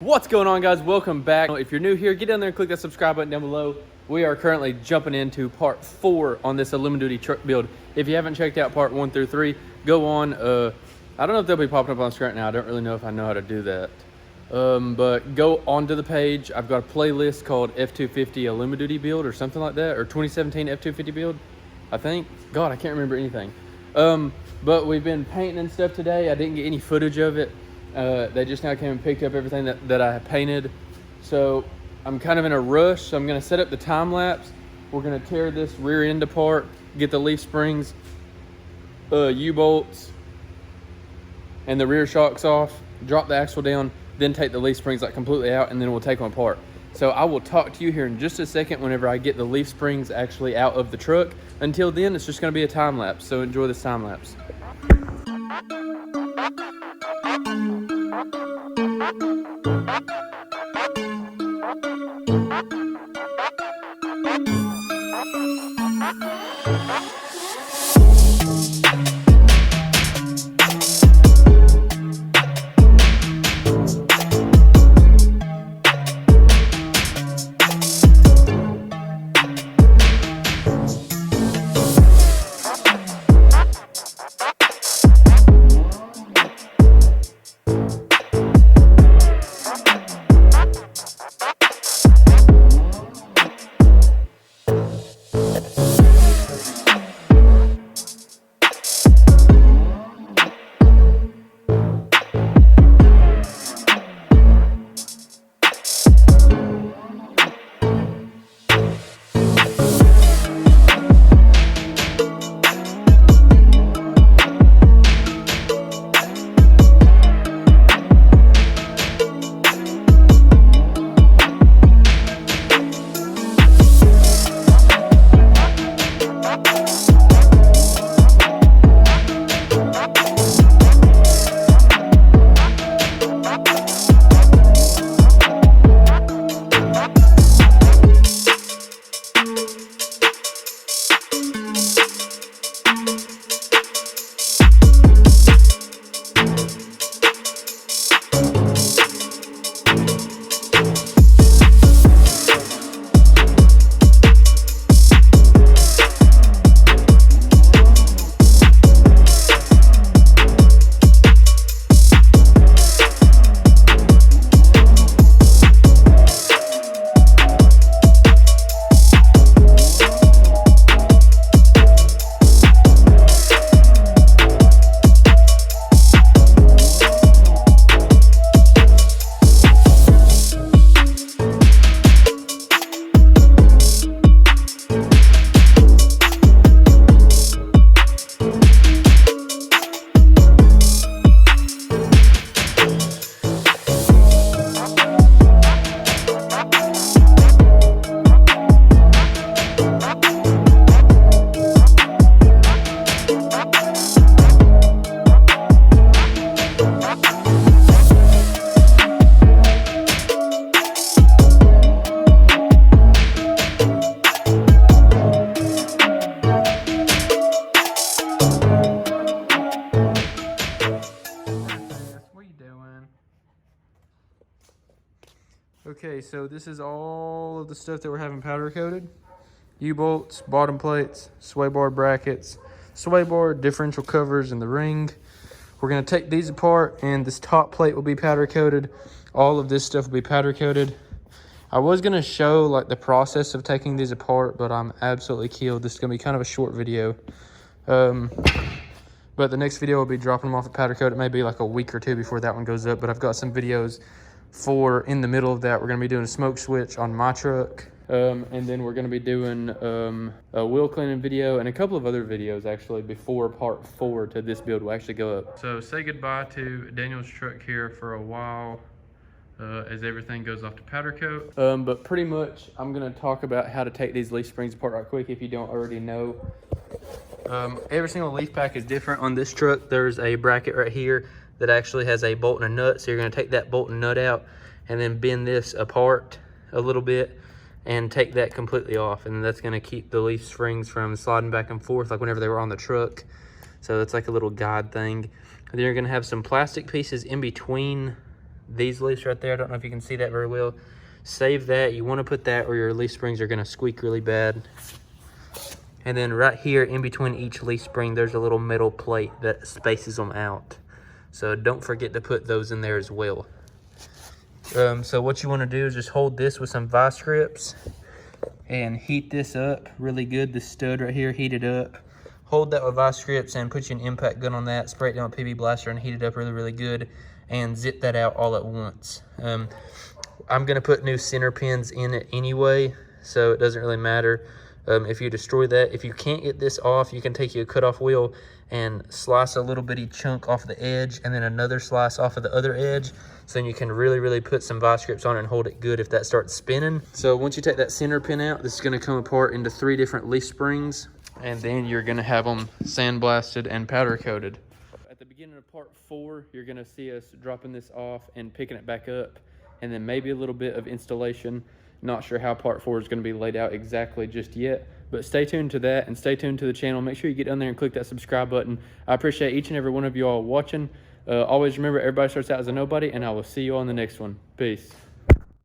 What's going on, guys? Welcome back. If you're new here, get down there and click that subscribe button down below. We are currently jumping into part 4 on this aluminum duty truck build. If you haven't checked out part 1 through 3, go on. I don't know if they'll be popping up on the screen right now. I don't really know if I know how to do that. But go onto the page. I've got a playlist called F250 aluminum duty build or something like that, or 2017 F250 build, I think. God, I can't remember anything. But we've been painting and stuff today. I didn't get any footage of it. They just now came and picked up everything that I painted. So I'm kind of in a rush. So I'm going to set up the time lapse. We're going to tear this rear end apart, get the leaf springs, U-bolts, and the rear shocks off, drop the axle down, then take the leaf springs like completely out, and then we'll take them apart. So I will talk to you here in just a second whenever I get the leaf springs actually out of the truck. Until then, it's just going to be a time lapse. So enjoy this time lapse. Okay, so this is all of the stuff that we're having powder coated. U-bolts, bottom plates, sway bar brackets, sway bar, differential covers, and the ring. We're gonna take these apart, and this top plate will be powder coated. All of this stuff will be powder coated. I was gonna show like the process of taking these apart, but I'm absolutely killed. This is gonna be kind of a short video. But the next video will be dropping them off at powder coat. It may be like a week or two before that one goes up, but I've got some videos for in the middle of that. We're going to be doing a smoke switch on my truck, and then we're going to be doing a wheel cleaning video and a couple of other videos actually before part 4 to this build will actually go up. So say goodbye to Daniel's truck here for a while as everything goes off to powder coat. But pretty much I'm going to talk about how to take these leaf springs apart right quick if you don't already know. Every single leaf pack is different on this truck. There's a bracket right here that actually has a bolt and a nut. So you're gonna take that bolt and nut out and then bend this apart a little bit and take that completely off. And that's gonna keep the leaf springs from sliding back and forth like whenever they were on the truck. So it's like a little guide thing. And then you're gonna have some plastic pieces in between these leaves right there. I don't know if you can see that very well. Save that. You want to put that or your leaf springs are going to squeak really bad. And then right here in between each leaf spring, there's a little metal plate that spaces them out. So don't forget to put those in there as well. So what you want to do is just hold this with some vice grips and heat this up really good. The stud right here, heat it up. Hold that with vice grips and put you an impact gun on that. Spray it down with PB Blaster and heat it up really, really good. And zip that out all at once. I'm going to put new center pins in it anyway, so it doesn't really matter if you destroy that. If you can't get this off, you can take your cutoff wheel and slice a little bitty chunk off the edge and then another slice off of the other edge. So then you can really, really put some vice grips on it and hold it good if that starts spinning. So once you take that center pin out, this is going to come apart into 3 different leaf springs, and then you're going to have them sandblasted and powder coated. At the beginning of part 4, you're going to see us dropping this off and picking it back up, and then maybe a little bit of installation. Not sure how part 4 is going to be laid out exactly just yet, but stay tuned to that and stay tuned to the channel. Make sure you get down there and click that subscribe button. I appreciate each and every one of you all watching. Always remember, everybody starts out as a nobody, and I will see you on the next one. Peace.